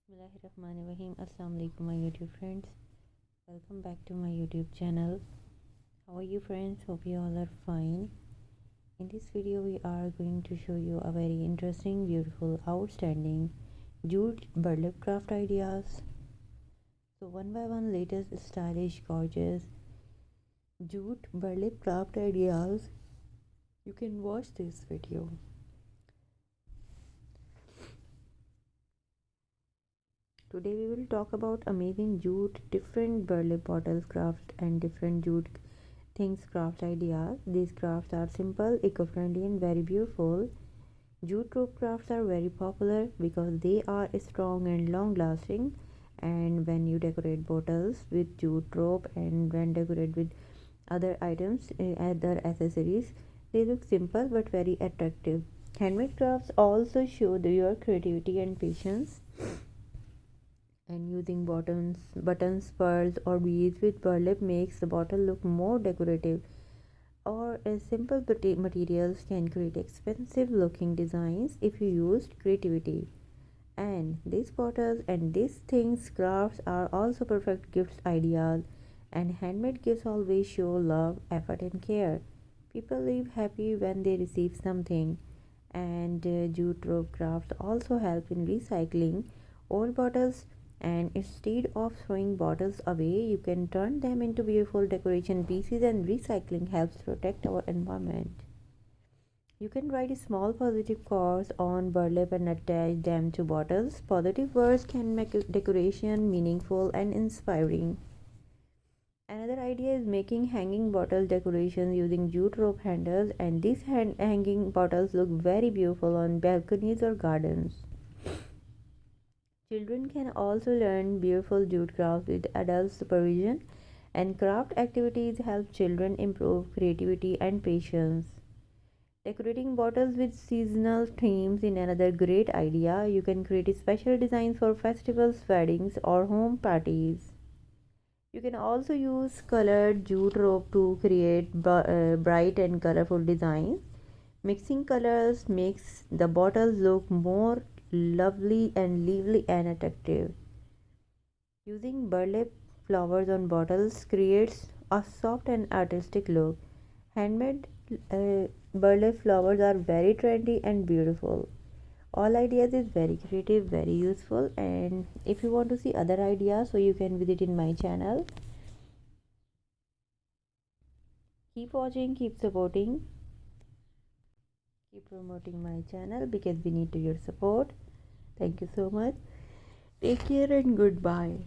Bismillahirrahmanirrahim. Assalamu alaikum, my YouTube friends. Welcome back to my YouTube channel. How are you, friends? Hope you all are fine. In this video, we are going to show you a very interesting, beautiful, outstanding jute burlap craft ideas. So, one by one, latest, stylish, gorgeous jute burlap craft ideas. You can watch this video. Today we will talk about amazing jute, different burlap bottles craft and different jute things craft ideas. These crafts are simple, eco-friendly and very beautiful. Jute rope crafts are very popular because they are strong and long lasting, and when you decorate bottles with jute rope and when decorate with other items, other accessories, they look simple but very attractive. Handmade crafts also show your creativity and patience, and using buttons, pearls, or beads with burlap makes the bottle look more decorative. Or simple materials can create expensive looking designs if you used creativity. And these bottles and these things crafts are also perfect gifts ideas, and handmade gifts always show love, effort and care. People live happy when they receive something. And jute rope crafts also help in recycling old bottles, and instead of throwing bottles away, you can turn them into beautiful decoration pieces, and recycling helps protect our environment. You can write small positive quotes on burlap and attach them to bottles. Positive words can make decoration meaningful and inspiring. Another idea is making hanging bottle decorations using jute rope handles, and these hanging bottles look very beautiful on balconies or gardens. Children can also learn beautiful jute crafts with adult supervision, and craft activities help children improve creativity and patience. Decorating bottles with seasonal themes is another great idea. You can create special designs for festivals, weddings, or home parties. You can also use colored jute rope to create bright and colorful designs. Mixing colors makes the bottles look more lovely and lively and attractive. Using burlap flowers on bottles creates a soft and artistic look. Handmade burlap flowers are very trendy and beautiful. All ideas is very creative, very useful, and if you want to see other ideas, so you can visit in my channel. Keep watching, keep supporting, keep promoting my channel because we need your support. Thank you so much. Take care and goodbye.